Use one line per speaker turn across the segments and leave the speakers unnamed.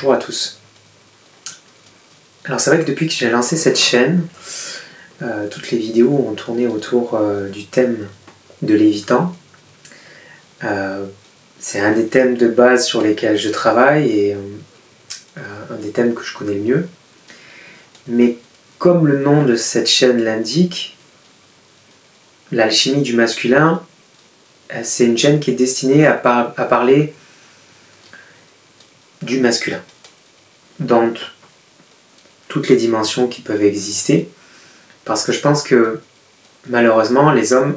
Bonjour à tous. Alors c'est vrai que depuis que j'ai lancé cette chaîne, toutes les vidéos ont tourné autour du thème de l'évitant. C'est un des thèmes de base sur lesquels je travaille et un des thèmes que je connais le mieux. Mais comme le nom de cette chaîne l'indique, l'alchimie du masculin, c'est une chaîne qui est destinée à parler du masculin, dans toutes les dimensions qui peuvent exister, parce que je pense que malheureusement les hommes,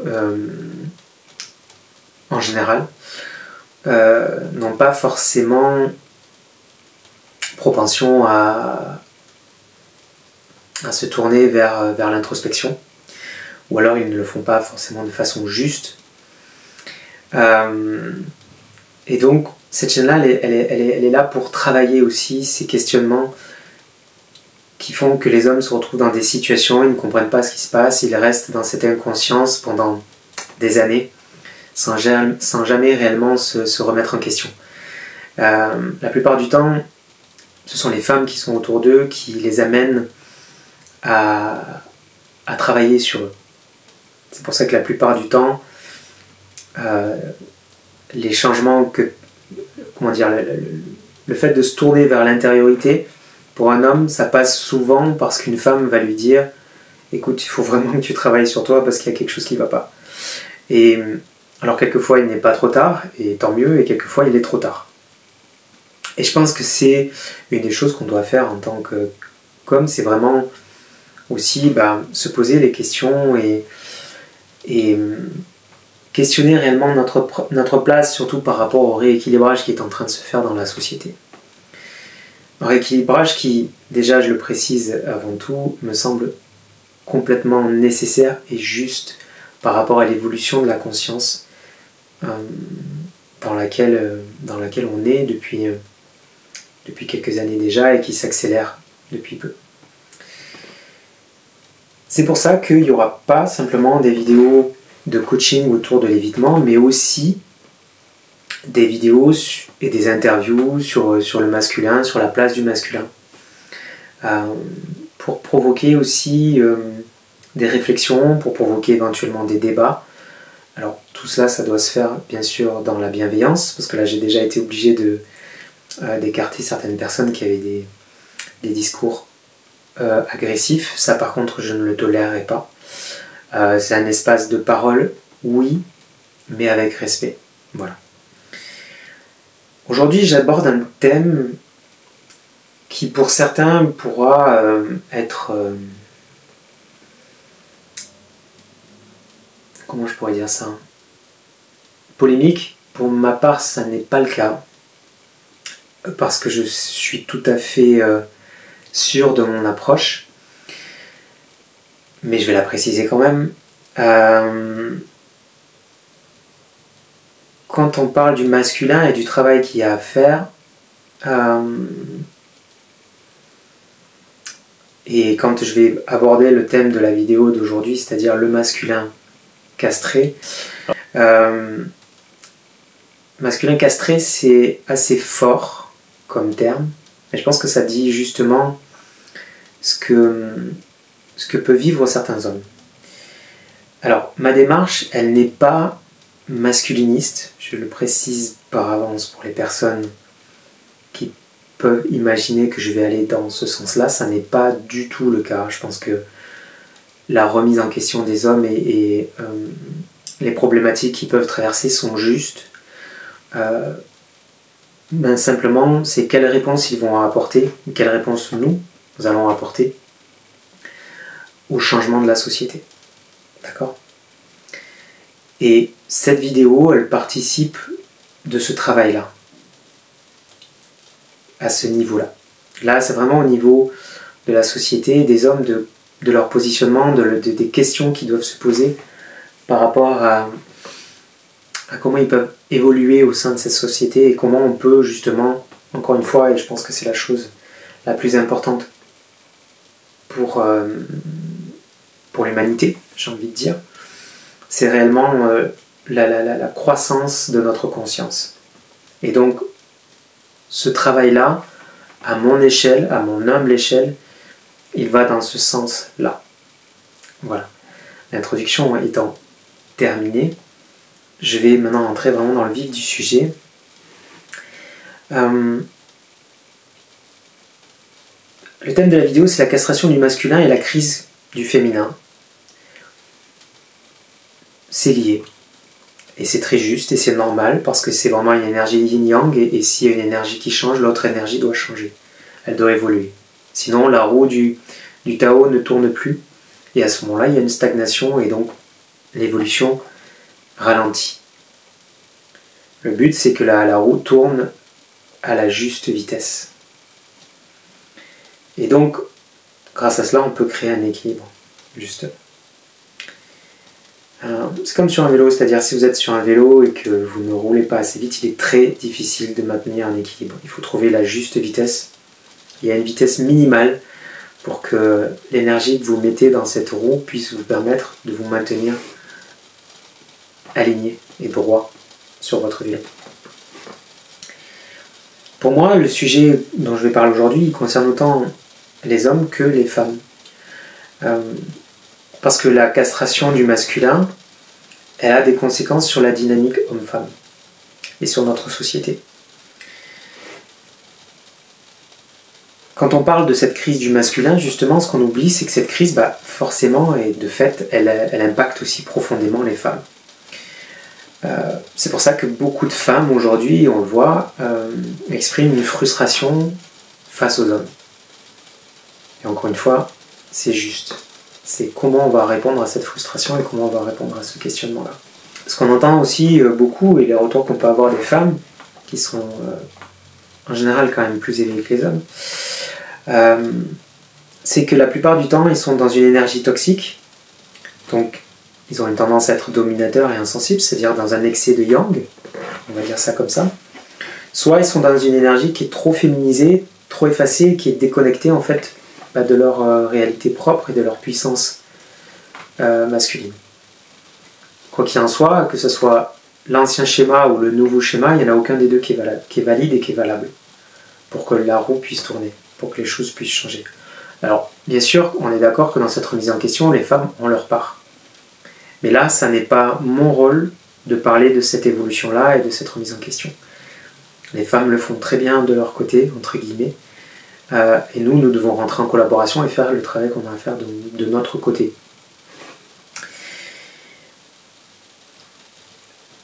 en général, n'ont pas forcément propension à se tourner vers l'introspection, ou alors ils ne le font pas forcément de façon juste. Et donc cette chaîne-là, elle est là pour travailler aussi ces questionnements qui font que les hommes se retrouvent dans des situations, ils ne comprennent pas ce qui se passe, ils restent dans cette inconscience pendant des années, sans jamais réellement se remettre en question. La plupart du temps, ce sont les femmes qui sont autour d'eux, qui les amènent à travailler sur eux. C'est pour ça que la plupart du temps, les changements le fait de se tourner vers l'intériorité, pour un homme, ça passe souvent parce qu'une femme va lui dire « Écoute, il faut vraiment que tu travailles sur toi parce qu'il y a quelque chose qui ne va pas. » Et alors quelquefois il n'est pas trop tard, et tant mieux, et quelquefois il est trop tard. Et je pense que c'est une des choses qu'on doit faire en tant qu'homme, c'est vraiment aussi se poser les questions et questionner réellement notre place, surtout par rapport au rééquilibrage qui est en train de se faire dans la société. Un rééquilibrage qui, déjà je le précise avant tout, me semble complètement nécessaire et juste par rapport à l'évolution de la conscience dans laquelle on est depuis quelques années déjà et qui s'accélère depuis peu. C'est pour ça qu'il n'y aura pas simplement des vidéos de coaching autour de l'évitement, mais aussi des vidéos et des interviews sur le masculin, sur la place du masculin, pour provoquer aussi des réflexions, pour provoquer éventuellement des débats. Alors tout ça, ça doit se faire bien sûr dans la bienveillance, parce que là j'ai déjà été obligé d'écarter certaines personnes qui avaient des discours agressifs. Ça par contre je ne le tolérerai pas. C'est un espace de parole, oui, mais avec respect. Voilà. Aujourd'hui, j'aborde un thème qui, pour certains, pourra être... comment je pourrais dire ça? Polémique. Pour ma part, ça n'est pas le cas. Parce que je suis tout à fait sûr de mon approche. Mais je vais la préciser quand même. Quand on parle du masculin et du travail qu'il y a à faire, et quand je vais aborder le thème de la vidéo d'aujourd'hui, c'est-à-dire le masculin castré, masculin castré, c'est assez fort comme terme, mais je pense que ça dit justement ce que peuvent vivre certains hommes. Alors, ma démarche, elle n'est pas masculiniste, je le précise par avance pour les personnes qui peuvent imaginer que je vais aller dans ce sens-là, ça n'est pas du tout le cas. Je pense que la remise en question des hommes et les problématiques qu'ils peuvent traverser sont justes. Simplement, c'est quelle réponse ils vont apporter, quelle réponse nous allons apporter au changement de la société. D'accord ? Et cette vidéo, elle participe de ce travail-là, à ce niveau-là. Là, c'est vraiment au niveau de la société, des hommes, de leur positionnement, des questions qu'ils doivent se poser par rapport à comment ils peuvent évoluer au sein de cette société et comment on peut justement, encore une fois, et je pense que c'est la chose la plus importante pour l'humanité, j'ai envie de dire, c'est réellement la croissance de notre conscience. Et donc, ce travail-là, à mon échelle, à mon humble échelle, il va dans ce sens-là. Voilà. L'introduction étant terminée, je vais maintenant entrer vraiment dans le vif du sujet. Le thème de la vidéo, c'est la castration du masculin et la crise du féminin. C'est lié. Et c'est très juste et c'est normal parce que c'est vraiment une énergie yin-yang et s'il y a une énergie qui change, l'autre énergie doit changer. Elle doit évoluer. Sinon, la roue du Tao ne tourne plus et à ce moment-là, il y a une stagnation et donc l'évolution ralentit. Le but, c'est que la roue tourne à la juste vitesse. Et donc, grâce à cela, on peut créer un équilibre, justement. C'est comme sur un vélo, c'est-à-dire si vous êtes sur un vélo et que vous ne roulez pas assez vite, il est très difficile de maintenir un équilibre. Il faut trouver la juste vitesse. Il y a une vitesse minimale pour que l'énergie que vous mettez dans cette roue puisse vous permettre de vous maintenir aligné et droit sur votre vélo. Pour moi, le sujet dont je vais parler aujourd'hui, il concerne autant les hommes que les femmes. Parce que la castration du masculin, elle a des conséquences sur la dynamique homme-femme et sur notre société. Quand on parle de cette crise du masculin, justement, ce qu'on oublie, c'est que cette crise, forcément, et de fait, elle impacte aussi profondément les femmes. C'est pour ça que beaucoup de femmes, aujourd'hui, on le voit, expriment une frustration face aux hommes. Et encore une fois, c'est juste. C'est comment on va répondre à cette frustration et comment on va répondre à ce questionnement-là. Ce qu'on entend aussi beaucoup, et les retours qu'on peut avoir des femmes, qui sont en général quand même plus élevés que les hommes, c'est que la plupart du temps, ils sont dans une énergie toxique, donc ils ont une tendance à être dominateurs et insensibles, c'est-à-dire dans un excès de yang, on va dire ça comme ça. Soit ils sont dans une énergie qui est trop féminisée, trop effacée, qui est déconnectée en fait de leur réalité propre et de leur puissance masculine. Quoi qu'il en soit, que ce soit l'ancien schéma ou le nouveau schéma, il n'y en a aucun des deux qui est valide et qui est valable pour que la roue puisse tourner, pour que les choses puissent changer. Alors, bien sûr, on est d'accord que dans cette remise en question, les femmes ont leur part. Mais là, ça n'est pas mon rôle de parler de cette évolution-là et de cette remise en question. Les femmes le font très bien de leur côté, entre guillemets, et nous devons rentrer en collaboration et faire le travail qu'on a à faire de notre côté.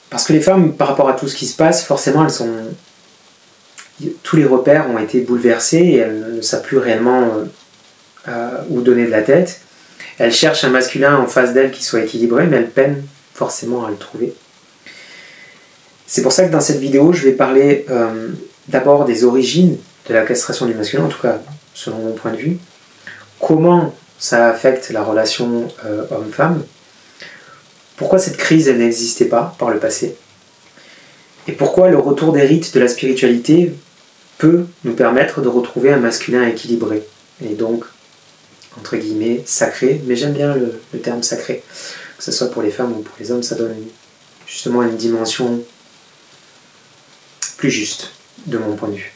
Parce que les femmes, par rapport à tout ce qui se passe, forcément, tous les repères ont été bouleversés et elles ne savent plus réellement où donner de la tête. Elles cherchent un masculin en face d'elles qui soit équilibré, mais elles peinent forcément à le trouver. C'est pour ça que dans cette vidéo, je vais parler d'abord des origines de la castration du masculin, en tout cas selon mon point de vue, comment ça affecte la relation homme-femme, pourquoi cette crise elle n'existait pas par le passé, et pourquoi le retour des rites de la spiritualité peut nous permettre de retrouver un masculin équilibré, et donc, entre guillemets, sacré, mais j'aime bien le terme sacré, que ce soit pour les femmes ou pour les hommes, ça donne justement une dimension plus juste, de mon point de vue.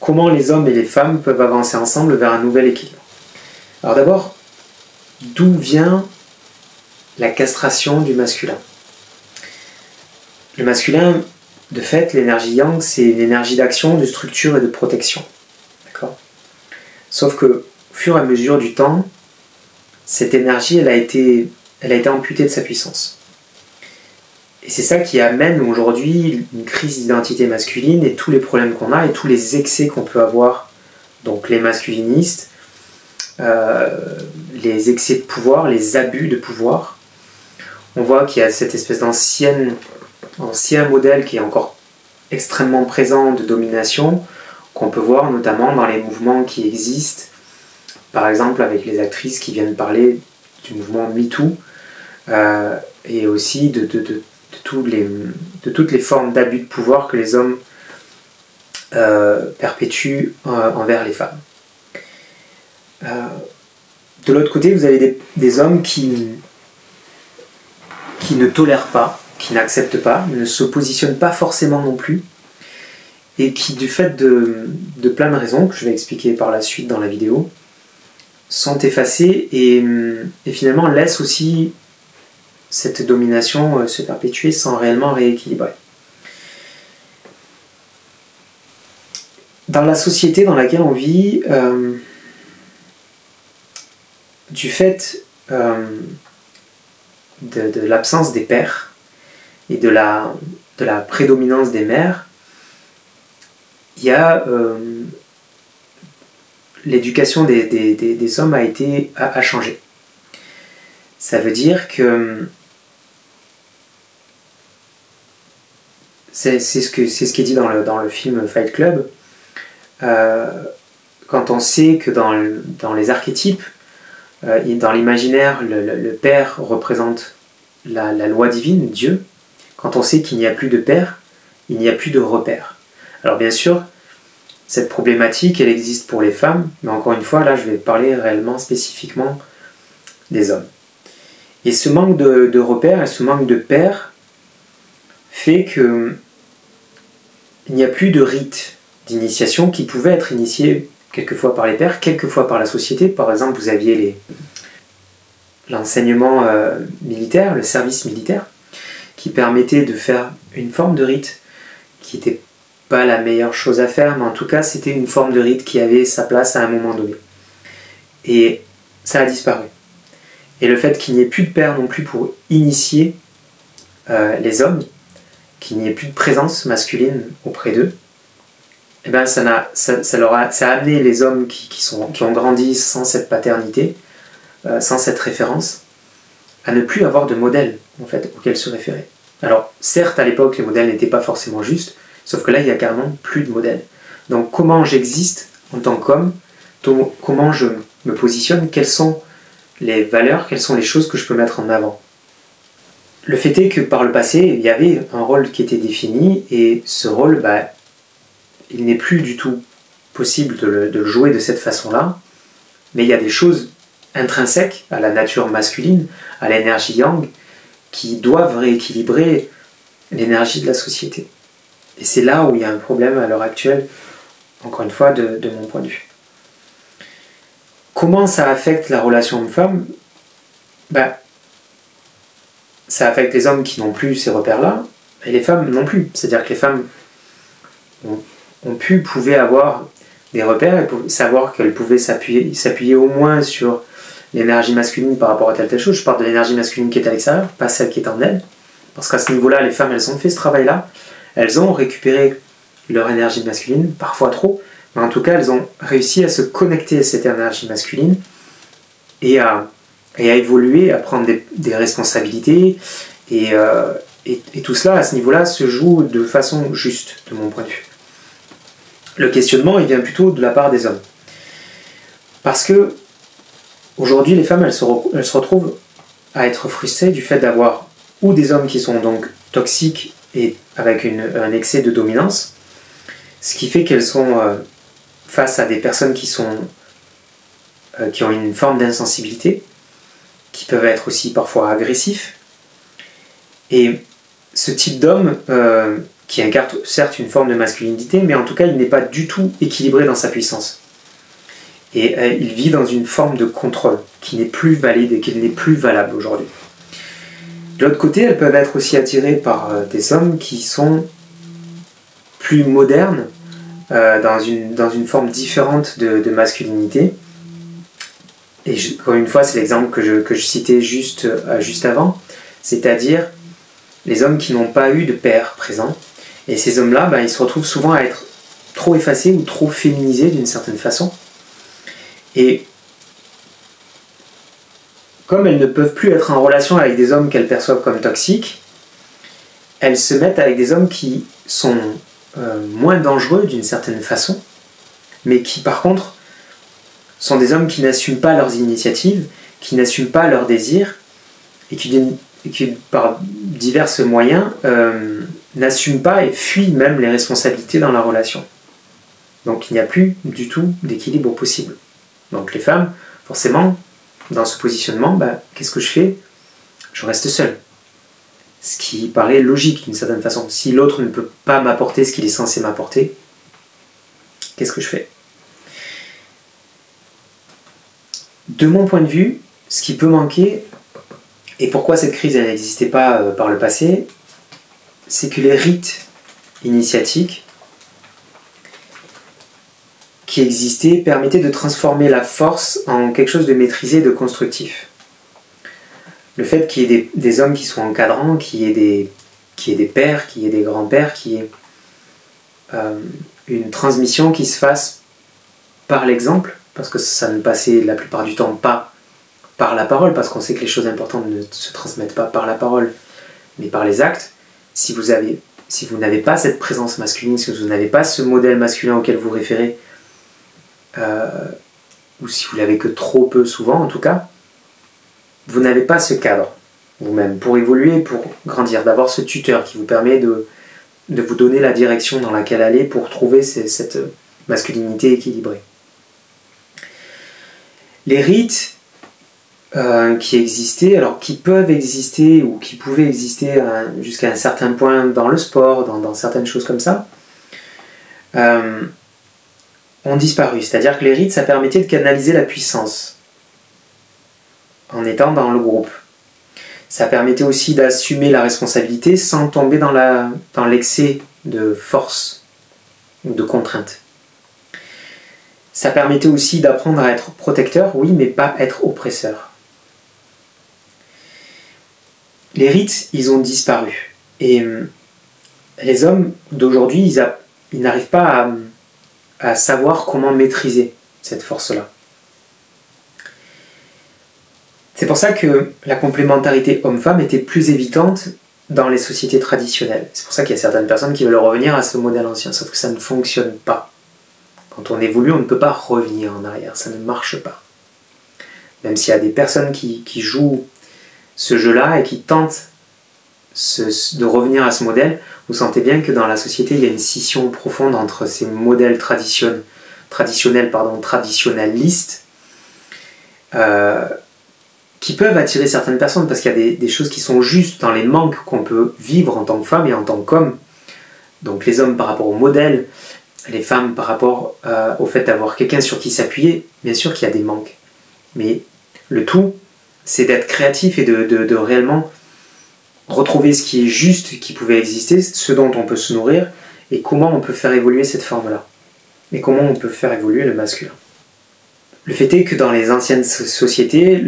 Comment les hommes et les femmes peuvent avancer ensemble vers un nouvel équilibre. Alors d'abord, d'où vient la castration du masculin? Le masculin, de fait, l'énergie yang, c'est une énergie d'action, de structure et de protection. D'accord? Sauf que, au fur et à mesure du temps, cette énergie, elle a été amputée de sa puissance. Et c'est ça qui amène aujourd'hui une crise d'identité masculine et tous les problèmes qu'on a et tous les excès qu'on peut avoir. Donc les masculinistes, les excès de pouvoir, les abus de pouvoir. On voit qu'il y a cette espèce d'ancien modèle qui est encore extrêmement présent de domination, qu'on peut voir notamment dans les mouvements qui existent. Par exemple avec les actrices qui viennent parler du mouvement MeToo et aussi de toutes les formes d'abus de pouvoir que les hommes perpétuent envers les femmes. De l'autre côté, vous avez des hommes qui ne tolèrent pas, qui n'acceptent pas, ne se positionnent pas forcément non plus, et qui, du fait de plein de raisons, que je vais expliquer par la suite dans la vidéo, sont effacées et finalement laissent aussi cette domination se perpétuer sans réellement rééquilibrer. Dans la société dans laquelle on vit, du fait de l'absence des pères et de la prédominance des mères, il y a l'éducation des hommes a changé. Ça veut dire que c'est ce qui est dit dans le film Fight Club. Quand on sait que dans les archétypes, dans l'imaginaire, le père représente la loi divine, Dieu. Quand on sait qu'il n'y a plus de père, il n'y a plus de repère. Alors bien sûr, cette problématique, elle existe pour les femmes, mais encore une fois, là, je vais parler réellement spécifiquement des hommes. Et ce manque de repères et ce manque de père fait que il n'y a plus de rite d'initiation qui pouvait être initié quelquefois par les pères, quelquefois par la société. Par exemple, vous aviez l'enseignement militaire, le service militaire, qui permettait de faire une forme de rite qui n'était pas la meilleure chose à faire, mais en tout cas, c'était une forme de rite qui avait sa place à un moment donné. Et ça a disparu. Et le fait qu'il n'y ait plus de père non plus pour initier les hommes, qu'il n'y ait plus de présence masculine auprès d'eux, eh ben ça a amené les hommes qui ont grandi sans cette paternité, sans cette référence, à ne plus avoir de modèle en fait, auquel se référer. Alors certes, à l'époque, les modèles n'étaient pas forcément justes, sauf que là, il n'y a carrément plus de modèle. Donc comment j'existe en tant qu'homme, comment je me positionne, quelles sont les valeurs, quelles sont les choses que je peux mettre en avant. Le fait est que par le passé, il y avait un rôle qui était défini, et ce rôle, il n'est plus du tout possible de le jouer de cette façon-là, mais il y a des choses intrinsèques à la nature masculine, à l'énergie yang, qui doivent rééquilibrer l'énergie de la société. Et c'est là où il y a un problème à l'heure actuelle, encore une fois, de mon point de vue. Comment ça affecte la relation homme-femme ? Ça affecte les hommes qui n'ont plus ces repères-là, et les femmes non plus. C'est-à-dire que les femmes pouvaient avoir des repères et savoir qu'elles pouvaient s'appuyer au moins sur l'énergie masculine par rapport à telle chose. Je parle de l'énergie masculine qui est à l'extérieur, pas celle qui est en elles. Parce qu'à ce niveau-là, les femmes, elles ont fait ce travail-là. Elles ont récupéré leur énergie masculine, parfois trop, mais en tout cas, elles ont réussi à se connecter à cette énergie masculine et à évoluer, à prendre des responsabilités. Et tout cela, à ce niveau-là, se joue de façon juste, de mon point de vue. Le questionnement, il vient plutôt de la part des hommes. Parce que, aujourd'hui, les femmes, elles se retrouvent à être frustrées du fait d'avoir ou des hommes qui sont donc toxiques et avec un excès de dominance, ce qui fait qu'elles sont face à des personnes qui ont une forme d'insensibilité, qui peuvent être aussi parfois agressifs. Et ce type d'homme, qui incarne certes une forme de masculinité, mais en tout cas il n'est pas du tout équilibré dans sa puissance. Et il vit dans une forme de contrôle qui n'est plus valide et qui n'est plus valable aujourd'hui. De l'autre côté, elles peuvent être aussi attirées par des hommes qui sont plus modernes, dans une forme différente de masculinité. Et encore une fois, c'est l'exemple que je citais juste avant, c'est-à-dire les hommes qui n'ont pas eu de père présent. Et ces hommes-là, ils se retrouvent souvent à être trop effacés ou trop féminisés d'une certaine façon. Et comme elles ne peuvent plus être en relation avec des hommes qu'elles perçoivent comme toxiques, elles se mettent avec des hommes qui sont moins dangereux d'une certaine façon, mais qui par contre sont des hommes qui n'assument pas leurs initiatives, qui n'assument pas leurs désirs, et qui par divers moyens n'assument pas et fuient même les responsabilités dans la relation. Donc il n'y a plus du tout d'équilibre possible. Donc les femmes, forcément, dans ce positionnement, qu'est-ce que je fais ? Je reste seule. Ce qui paraît logique d'une certaine façon. Si l'autre ne peut pas m'apporter ce qu'il est censé m'apporter, qu'est-ce que je fais? De mon point de vue, ce qui peut manquer, et pourquoi cette crise elle n'existait pas par le passé, c'est que les rites initiatiques qui existaient permettaient de transformer la force en quelque chose de maîtrisé, de constructif. Le fait qu'il y ait des hommes qui soient encadrants, qu'il y ait des pères, qu'il y ait des grands-pères, qu'il y ait une transmission qui se fasse par l'exemple, parce que ça ne passait la plupart du temps pas par la parole, parce qu'on sait que les choses importantes ne se transmettent pas par la parole, mais par les actes. Si vous n'avez pas cette présence masculine, si vous n'avez pas ce modèle masculin auquel vous référez, ou si vous l'avez que trop peu souvent en tout cas, vous n'avez pas ce cadre vous-même pour évoluer, pour grandir, d'avoir ce tuteur qui vous permet de vous donner la direction dans laquelle aller pour trouver cette masculinité équilibrée. Les rites qui existaient, alors qui peuvent exister ou qui pouvaient exister jusqu'à un certain point dans le sport, dans certaines choses comme ça, ont disparu. C'est-à-dire que les rites, ça permettait de canaliser la puissance en étant dans le groupe. Ça permettait aussi d'assumer la responsabilité sans tomber dans l'excès de force ou de contrainte. Ça permettait aussi d'apprendre à être protecteur, oui, mais pas être oppresseur. Les rites, ils ont disparu. Et les hommes d'aujourd'hui, ils n'arrivent pas à savoir comment maîtriser cette force-là. C'est pour ça que la complémentarité homme-femme était plus évidente dans les sociétés traditionnelles. C'est pour ça qu'il y a certaines personnes qui veulent revenir à ce modèle ancien, sauf que ça ne fonctionne pas. Quand on évolue, on ne peut pas revenir en arrière, ça ne marche pas. Même s'il y a des personnes qui jouent ce jeu-là et qui tentent de revenir à ce modèle, vous sentez bien que dans la société, il y a une scission profonde entre ces modèles traditionnalistes, qui peuvent attirer certaines personnes parce qu'il y a des choses qui sont justes dans les manques qu'on peut vivre en tant que femme et en tant qu'homme. Donc les hommes par rapport au modèle, les femmes par rapport au fait d'avoir quelqu'un sur qui s'appuyer, bien sûr qu'il y a des manques. Mais le tout, c'est d'être créatif et de réellement retrouver ce qui est juste, qui pouvait exister, ce dont on peut se nourrir, et comment on peut faire évoluer cette forme-là. Et comment on peut faire évoluer le masculin. Le fait est que dans les anciennes sociétés,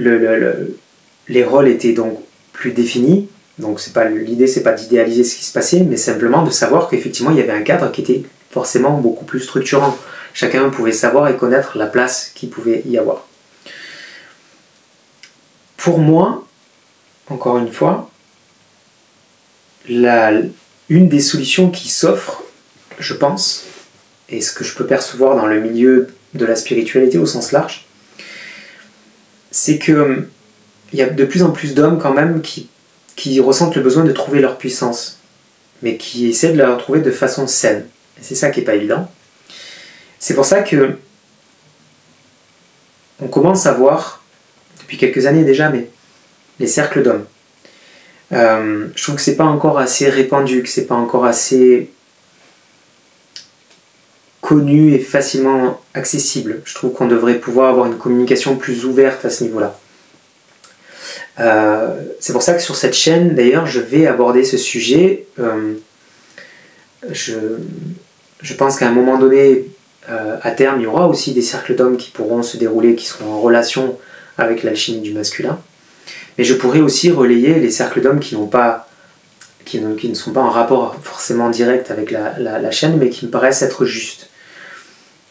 les rôles étaient donc plus définis. Donc l'idée, c'est pas d'idéaliser ce qui se passait, mais simplement de savoir qu'effectivement, il y avait un cadre qui était forcément beaucoup plus structurant. Chacun pouvait savoir et connaître la place qu'il pouvait y avoir. Pour moi, encore une fois, une des solutions qui s'offre, je pense, et ce que je peux percevoir dans le milieu de la spiritualité au sens large, c'est qu'il y a de plus en plus d'hommes quand même qui ressentent le besoin de trouver leur puissance, mais qui essaient de la retrouver de façon saine. Et c'est ça qui n'est pas évident. C'est pour ça que on commence à voir, depuis quelques années déjà, mais les cercles d'hommes. Je trouve que c'est pas encore assez répandu, que c'est pas encore assez connu et facilement accessible. Je trouve qu'on devrait pouvoir avoir une communication plus ouverte à ce niveau-là. C'est pour ça que sur cette chaîne, d'ailleurs, je vais aborder ce sujet. Je pense qu'à un moment donné, à terme, il y aura aussi des cercles d'hommes qui pourront se dérouler, qui seront en relation avec l'alchimie du masculin. Mais je pourrais aussi relayer les cercles d'hommes qui ne sont pas en rapport forcément direct avec la chaîne, mais qui me paraissent être justes.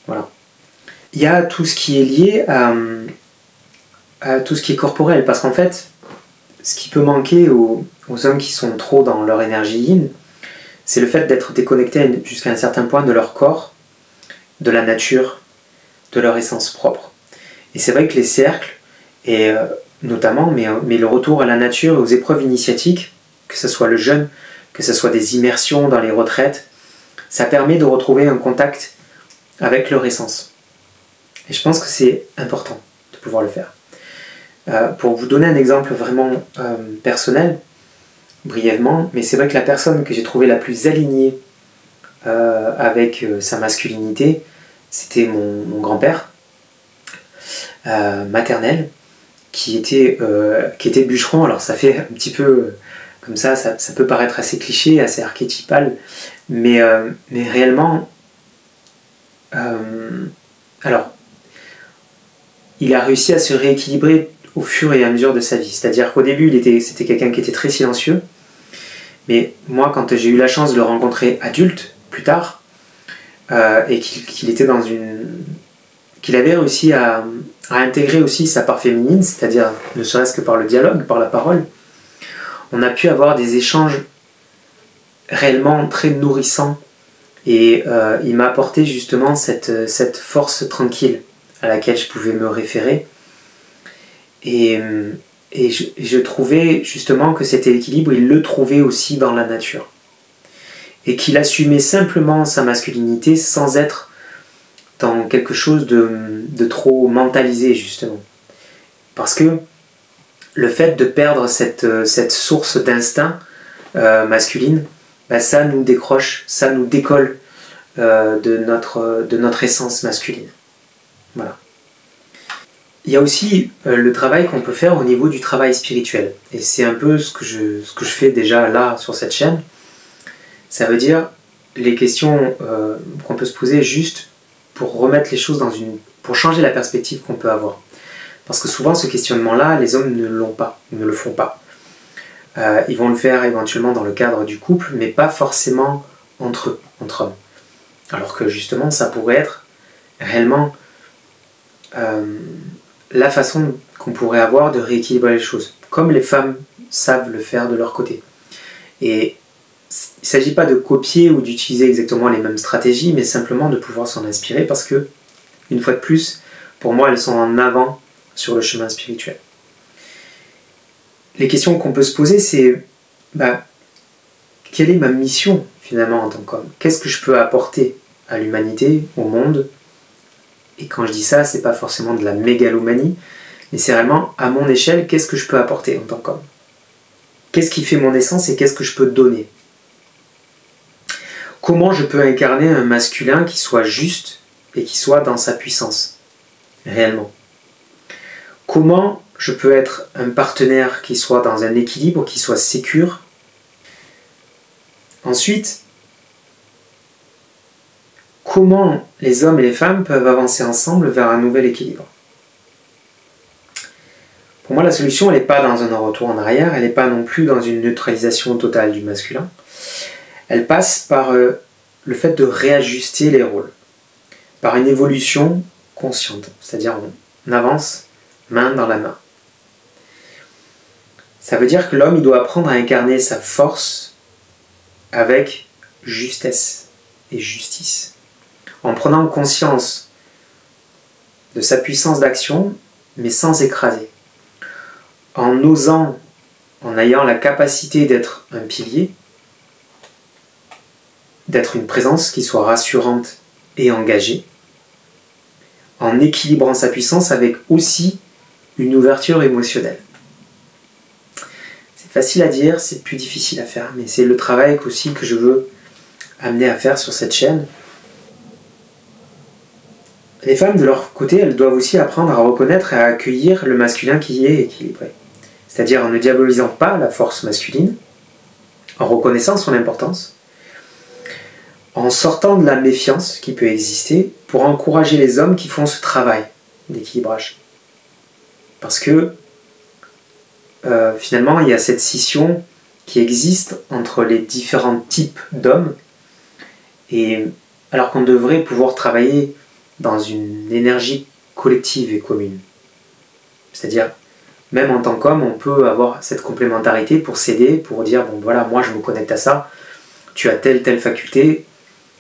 Voilà. Il y a tout ce qui est lié à tout ce qui est corporel, parce qu'en fait, ce qui peut manquer aux hommes qui sont trop dans leur énergie yin, c'est le fait d'être déconnectés jusqu'à un certain point de leur corps, de la nature, de leur essence propre. Et c'est vrai que les cercles, et notamment, mais le retour à la nature et aux épreuves initiatiques, que ce soit le jeûne, que ce soit des immersions dans les retraites, ça permet de retrouver un contact avec leur essence. Et je pense que c'est important de pouvoir le faire. Pour vous donner un exemple vraiment personnel, brièvement, mais c'est vrai que la personne que j'ai trouvée la plus alignée avec sa masculinité, c'était mon grand-père maternel qui était bûcheron. Alors ça fait un petit peu comme ça peut paraître assez cliché, assez archétypal, mais réellement, alors, il a réussi à se rééquilibrer au fur et à mesure de sa vie. C'est-à-dire qu'au début, c'était quelqu'un qui était très silencieux, mais moi, quand j'ai eu la chance de le rencontrer adulte, plus tard, et qu'il était qu'il avait réussi à intégrer aussi sa part féminine, c'est-à-dire ne serait-ce que par le dialogue, par la parole, on a pu avoir des échanges réellement très nourrissants, et il m'a apporté justement cette force tranquille à laquelle je pouvais me référer, et je trouvais justement que cet équilibre, il le trouvait aussi dans la nature, et qu'il assumait simplement sa masculinité sans être dans quelque chose de trop mentalisé, justement. Parce que le fait de perdre cette source d'instinct masculine, ben ça nous décroche, ça nous décolle de notre essence masculine. Voilà. Il y a aussi le travail qu'on peut faire au niveau du travail spirituel. Et c'est un peu ce que je fais déjà là sur cette chaîne. Ça veut dire les questions qu'on peut se poser juste pour remettre les choses pour changer la perspective qu'on peut avoir. Parce que souvent ce questionnement-là, les hommes ne l'ont pas, ne le font pas. Ils vont le faire éventuellement dans le cadre du couple, mais pas forcément entre eux, entre hommes. Alors que justement, ça pourrait être réellement la façon qu'on pourrait avoir de rééquilibrer les choses, comme les femmes savent le faire de leur côté. Et il ne s'agit pas de copier ou d'utiliser exactement les mêmes stratégies, mais simplement de pouvoir s'en inspirer parce que, une fois de plus, pour moi, elles sont en avant sur le chemin spirituel. Les questions qu'on peut se poser, c'est quelle est ma mission finalement en tant qu'homme? Qu'est-ce que je peux apporter à l'humanité, au monde? Et quand je dis ça, c'est pas forcément de la mégalomanie, mais c'est vraiment à mon échelle, qu'est-ce que je peux apporter en tant qu'homme? Qu'est-ce qui fait mon essence et qu'est-ce que je peux donner? Comment je peux incarner un masculin qui soit juste et qui soit dans sa puissance, réellement? Comment je peux être un partenaire qui soit dans un équilibre, qui soit sécure? Ensuite, comment les hommes et les femmes peuvent avancer ensemble vers un nouvel équilibre? Pour moi, la solution, elle n'est pas dans un retour en arrière, elle n'est pas non plus dans une neutralisation totale du masculin. Elle passe par le fait de réajuster les rôles, par une évolution consciente, c'est-à-dire on avance main dans la main. Ça veut dire que l'homme, il doit apprendre à incarner sa force avec justesse et justice, en prenant conscience de sa puissance d'action, mais sans écraser, en osant, en ayant la capacité d'être un pilier, d'être une présence qui soit rassurante et engagée, en équilibrant sa puissance avec aussi une ouverture émotionnelle. C'est facile à dire, c'est plus difficile à faire, mais c'est le travail aussi que je veux amener à faire sur cette chaîne. Les femmes, de leur côté, elles doivent aussi apprendre à reconnaître et à accueillir le masculin qui est équilibré. C'est-à-dire en ne diabolisant pas la force masculine, en reconnaissant son importance, en sortant de la méfiance qui peut exister pour encourager les hommes qui font ce travail d'équilibrage. Parce que finalement, il y a cette scission qui existe entre les différents types d'hommes, et alors qu'on devrait pouvoir travailler dans une énergie collective et commune. C'est-à-dire, même en tant qu'homme, on peut avoir cette complémentarité pour s'aider, pour dire, bon voilà, moi je me connecte à ça, tu as telle faculté,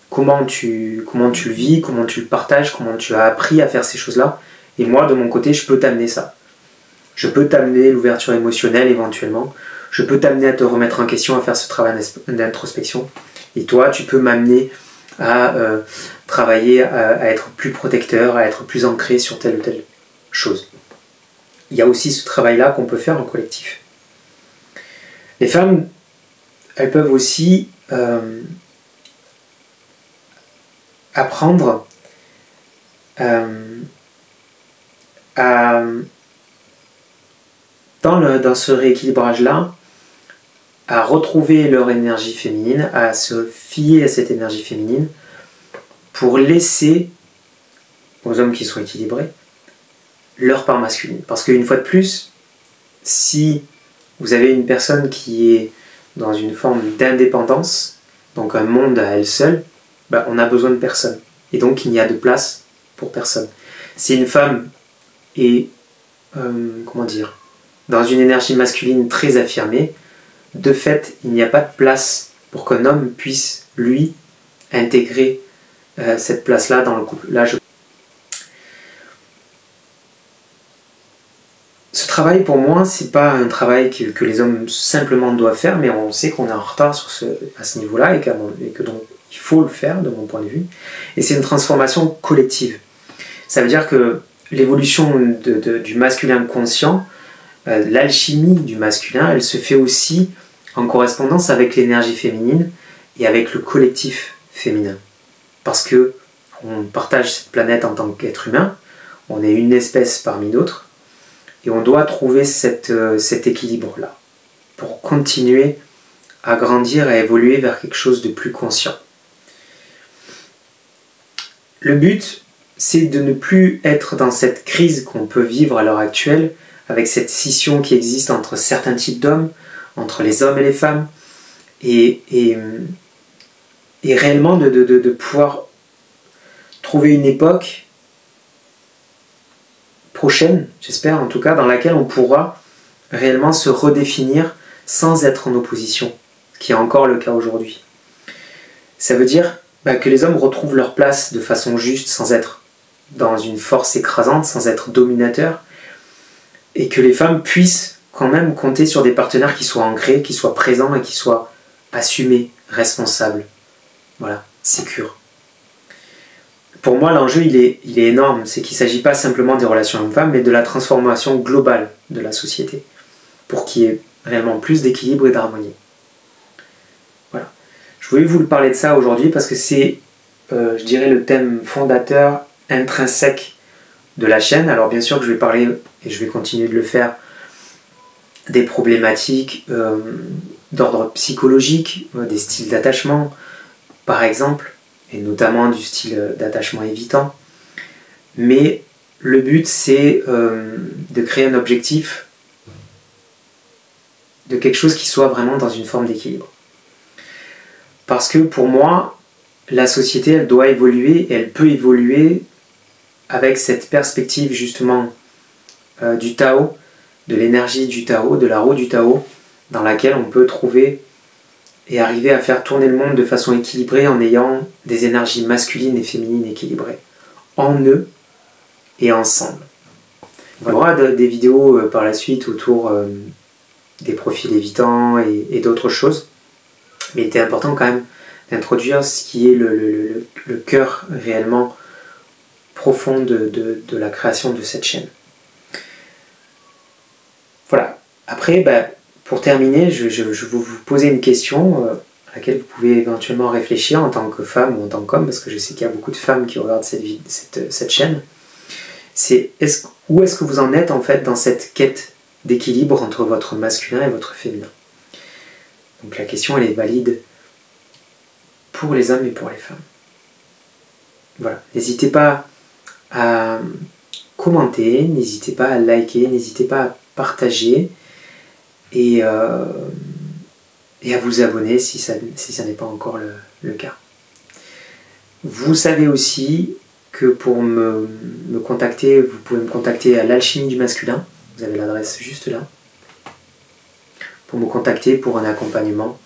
comment tu le vis, comment tu le partages, comment tu as appris à faire ces choses-là, et moi de mon côté, je peux t'amener ça. Je peux t'amener l'ouverture émotionnelle éventuellement, je peux t'amener à te remettre en question, à faire ce travail d'introspection, et toi, tu peux m'amener à travailler, à être plus protecteur, à être plus ancré sur telle ou telle chose. Il y a aussi ce travail-là qu'on peut faire en collectif. Les femmes, elles peuvent aussi apprendre dans ce rééquilibrage-là, à retrouver leur énergie féminine, à se fier à cette énergie féminine pour laisser aux hommes qui sont équilibrés leur part masculine. Parce qu'une fois de plus, si vous avez une personne qui est dans une forme d'indépendance, donc un monde à elle seule, ben on a besoin de personne. Et donc il n'y a de place pour personne. Si une femme est, dans une énergie masculine très affirmée, de fait, il n'y a pas de place pour qu'un homme puisse, lui, intégrer cette place-là dans le couple. Ce travail, pour moi, c'est pas un travail que les hommes simplement doivent faire, mais on sait qu'on est en retard à ce niveau-là et que donc il faut le faire, de mon point de vue. Et c'est une transformation collective. Ça veut dire que l'évolution du masculin conscient, l'alchimie du masculin, elle se fait aussi en correspondance avec l'énergie féminine et avec le collectif féminin. Parce que on partage cette planète en tant qu'être humain, on est une espèce parmi d'autres, et on doit trouver cet équilibre-là pour continuer à grandir, à évoluer vers quelque chose de plus conscient. Le but, c'est de ne plus être dans cette crise qu'on peut vivre à l'heure actuelle, avec cette scission qui existe entre certains types d'hommes, entre les hommes et les femmes, et réellement de pouvoir trouver une époque prochaine, j'espère en tout cas, dans laquelle on pourra réellement se redéfinir sans être en opposition, ce qui est encore le cas aujourd'hui. Ça veut dire que les hommes retrouvent leur place de façon juste, sans être dans une force écrasante, sans être dominateurs, et que les femmes puissent quand même compter sur des partenaires qui soient ancrés, qui soient présents et qui soient assumés, responsables. Voilà, sécures. Pour moi, l'enjeu, il est énorme. C'est qu'il ne s'agit pas simplement des relations hommes-femmes, mais de la transformation globale de la société, pour qu'il y ait réellement plus d'équilibre et d'harmonie. Voilà. Je voulais vous parler de ça aujourd'hui parce que c'est, je dirais, le thème fondateur, intrinsèque de la chaîne. Alors bien sûr que je vais parler, et je vais continuer de le faire, des problématiques d'ordre psychologique, des styles d'attachement, par exemple, et notamment du style d'attachement évitant. Mais le but, c'est de créer un objectif de quelque chose qui soit vraiment dans une forme d'équilibre. Parce que pour moi, la société, elle doit évoluer, et elle peut évoluer avec cette perspective justement du Tao, de l'énergie du Tao, de la roue du Tao, dans laquelle on peut trouver et arriver à faire tourner le monde de façon équilibrée en ayant des énergies masculines et féminines équilibrées, en eux et ensemble. Il y aura des vidéos par la suite autour des profils évitants et d'autres choses, mais il était important quand même d'introduire ce qui est le cœur réellement profond de la création de cette chaîne. Voilà. Après, pour terminer, je vais vous poser une question à laquelle vous pouvez éventuellement réfléchir en tant que femme ou en tant qu'homme, parce que je sais qu'il y a beaucoup de femmes qui regardent cette chaîne. C'est où est-ce que vous en êtes en fait dans cette quête d'équilibre entre votre masculin et votre féminin? Donc la question, elle est valide pour les hommes et pour les femmes. Voilà. N'hésitez pas à commenter, n'hésitez pas à liker, n'hésitez pas à partager et à vous abonner si ça n'est pas encore le cas. Vous savez aussi que pour me contacter, vous pouvez me contacter à l'Alchimie du Masculin, vous avez l'adresse juste là, pour me contacter pour un accompagnement.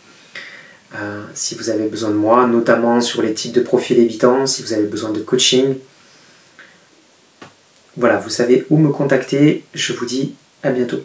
Si vous avez besoin de moi, notamment sur les types de profils évitants, si vous avez besoin de coaching. Voilà, vous savez où me contacter. Je vous dis à bientôt.